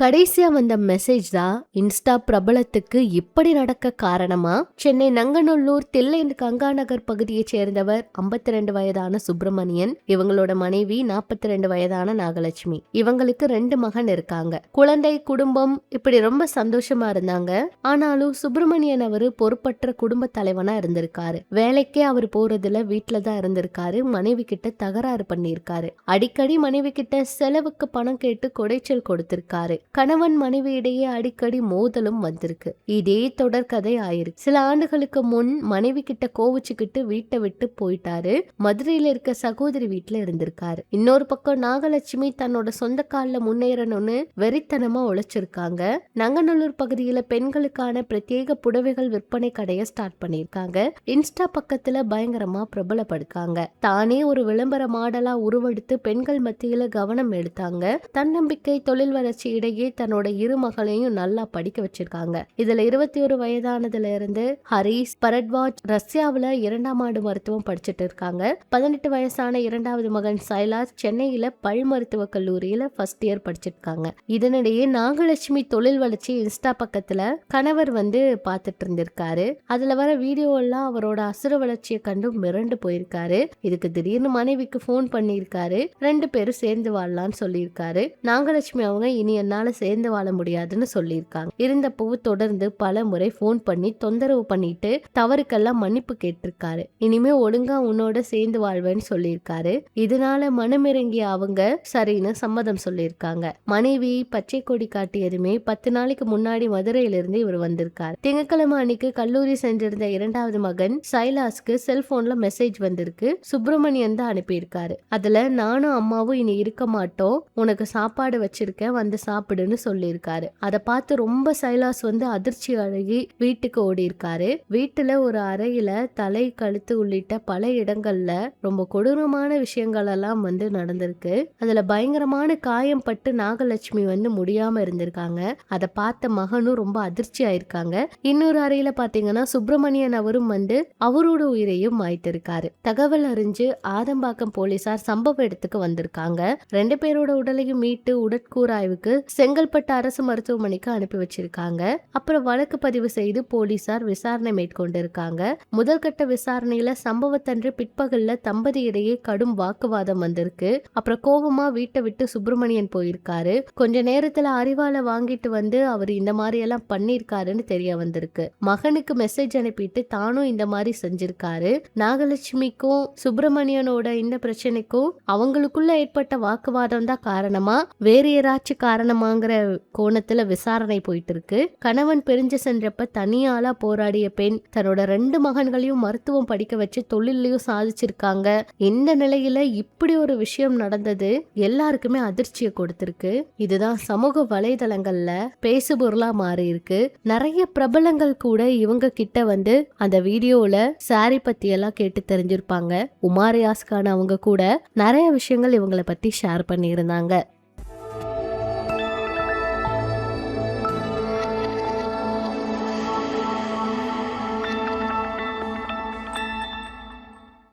கடைசியா வந்த மெசேஜ் தான் இன்ஸ்டா பிரபலத்துக்கு இப்படி நடக்க காரணமா? சென்னை நங்கநல்லூர் தில்லை கங்கா நகர் பகுதியை சேர்ந்தவர் 52 வயதான சுப்பிரமணியன். இவங்களோட மனைவி 42 வயதான நாகலட்சுமி. இவங்களுக்கு 2 மகன் இருக்காங்க. குழந்தை, குடும்பம் இப்படி ரொம்ப சந்தோஷமா இருந்தாங்க. ஆனாலும் சுப்பிரமணியன் அவரு பொறுப்பற்ற குடும்ப தலைவனா இருந்திருக்காரு. வேலைக்கே அவர் போறதுல வீட்டுல தான் இருந்திருக்காரு. மனைவி கிட்ட தகராறு பண்ணிருக்காரு. அடிக்கடி மனைவி கிட்ட செலவுக்கு பணம் கேட்டு கொடைச்சல் கொடுத்திருக்காரு. கணவன் மனைவி இடையே அடிக்கடி மோதலும் வந்திருக்கு. இதே தொடர்கதை ஆயிருக்கு. சில ஆண்டுகளுக்கு முன் மனைவி கிட்ட கோவிச்சுக்கிட்டு வீட்டை விட்டு போயிட்டாரு. மதுரையில இருக்க சகோதரி வீட்டுல இருந்திருக்காரு. இன்னொரு பக்கம் நாகலட்சுமி தன்னோட சொந்த கால்ல முன்னேறணும்னு வெறித்தனமா உழைச்சிருக்காங்க. நங்கநல்லூர் பகுதியில பெண்களுக்கான பிரத்யேக புடவைகள் விற்பனை கடையை ஸ்டார்ட் பண்ணிருக்காங்க. இன்ஸ்டா பக்கத்துல பயங்கரமா பிரபலப்படுக்காங்க. தானே ஒரு விளம்பர மாடலா உருவெடுத்து பெண்கள் மத்தியில கவனம் எடுத்தாங்க. தன்னம்பிக்கை, தொழில் வளர்ச்சி இடையே தன்னோட 2 மகளையும் நல்லா படிக்க வச்சிருக்காங்க. இதுல 21 வயதானதுல இருந்து ஹரிஸ் பரத்வாஜ் ரஷ்யாவில 2ஆம் ஆண்டு மருத்துவம் படிச்சுட்டு இருக்காங்க. 18 வயசான 2வது மகன் சைலாஸ் சென்னையில பல் மருத்துவ கல்லூரியில ஃபர்ஸ்ட் இயர் படிச்சிட்டு இருக்காங்க. இதனிடையே நாகலட்சுமி தொழில் வளர்ச்சி இன்ஸ்டா பக்கத்துல கணவர் பாத்துட்டு இருந்திருக்காரு. அதுல வர வீடியோ எல்லாம் அவரோட அசுர வளர்ச்சியை கண்டு மிரண்டு போயிருக்காரு. இதுக்கு திடீர்னு மனைவிக்கு போன் பண்ணிருக்காரு. 2 பேரும் சேர்ந்து வாழலாம்னு சொல்லியிருக்காரு. நாகலட்சுமி அவங்க இனி என்னால சேர்ந்து வாழ முடியாதுன்னு சொல்லியிருக்காங்க. இருந்தப்போ தொடர்ந்து பல முறை போன் பண்ணி தொந்தரவு பண்ணிட்டு தவறுக்கெல்லாம் மன்னிப்பு கேட்டிருக்காரு. இனிமே ஒழுங்கா உன்னோட சேர்ந்து வாழ்வேன்னு சொல்லியிருக்காரு. இதனால மனமிறங்கிய அவங்க சரின்னு சம்மதம் சொல்லியிருக்காங்க. மனைவி பச்சை கொடி காட்டியதுமே 10 நாளைக்கு முன்னாடி மதுரையிலிருந்து இவர் வந்திருக்காரு. திங்கட்கிழமை அன்னைக்கு கல்லூரி சென்றிருந்த 2வது மகன் சைலாஸ்க்கு செல்போன்ல மெசேஜ் வந்திருக்கு. சுப்பிரமணியன் தான் அனுப்பியிருக்காரு. அதுல நானும் அம்மாவும் இனி இருக்க மாட்டோம், உனக்கு சாப்பாடு வச்சிருக்கேன், வந்து சாப்பிடுன்னு சொல்லியிருக்காரு. அதை பார்த்து ரொம்ப சைலாஸ் அதிர்ச்சி அழகி வீட்டுக்கு ஓடி இருக்காரு. வீட்டுல ஒரு அறையில தலை, கழுத்து உள்ளிட்ட பல இடங்கள்ல ரொம்ப கொடூரமான விஷயங்கள் எல்லாம் நடந்திருக்கு. அதுல பயங்கரமான காயம் பட்டு நாகலட்சுமி முடியாம இருந்திருக்காங்க. அதை பார்த்த மகனும் ரொம்ப அதிர்ச்சி ஆயிருக்காங்க. இன்னொரு அறையில பாத்தீங்கன்னா சுப்பிரமணியன் அவரும் அவரோட உயிரையும் மாய்த்து இருக்காரு. தகவல் அறிஞ்சு ஆதம்பாக்கம் போலீசார் சம்பவ இடத்துக்கு வந்திருக்காங்க. 2 பேரோட உடலையும் மீட்டு உடற்கூறாய்வுக்கு செங்கல்பட்டு அரசு மருத்துவமனைக்கு அனுப்பி வச்சிருக்காங்க. அப்புறம் வழக்கு பதிவு செய்து போலீசார் விசாரணை மேற்கொண்டிருக்காங்க. முதல்கட்ட விசாரணையில சம்பவத்தன்று பிற்பகல்ல தம்பதி இடையே கடும் வாக்குவாதம் வந்திருக்கு. அப்புறம் கோபமா வீட்டை விட்டு சுப்பிரமணியன் போயிருக்காரு. கொஞ்ச நேரத்துல அறிவால வாங்கிட்டு அவர் இந்த மாதிரி எல்லாம் பண்ணிருக்காருன்னு தெரிய வந்திருக்கு. மகனுக்கு மெசேஜ் அனுப்பிட்டு தானும் இந்த மாதிரி செஞ்சிருக்காரு. நாகலட்சுமிக்கும் சுப்பிரமணியனோட இந்த பிரச்சனைக்கும் அவங்களுக்குள்ள ஏற்பட்ட வாக்குவாதம் தான் காரணமா, வேறு யாராச்சும் காரணமாங்கிற கோணத்துல விசாரணை போயிட்டு இருக்கு. கணவன் பிரிஞ்சு சென்றப்ப தனியாளா போராடிய பெண் தன்னோட 2 மகன்களையும் மருத்துவம் படிக்க வச்சு தொழிலையும் சாதிச்சிருக்காங்க. இந்த நிலையில இப்படி ஒரு விஷயம் நடந்தது எல்லாருக்குமே அதிர்ச்சியை கொடுத்திருக்கு. இதுதான் சமூக வலைதளங்கள்ல பேசு பொருளா மாறி இருக்கு. நிறைய பிரபலங்கள் கூட இவங்க கிட்ட அந்த வீடியோல சாரி பத்தி எல்லாம் கேட்டு தெரிஞ்சிருப்பாங்க. உமார் யாஸ்கான் அவங்க கூட நிறைய விஷயங்கள் இவங்களை பத்தி ஷேர் பண்ணியிருந்தாங்க.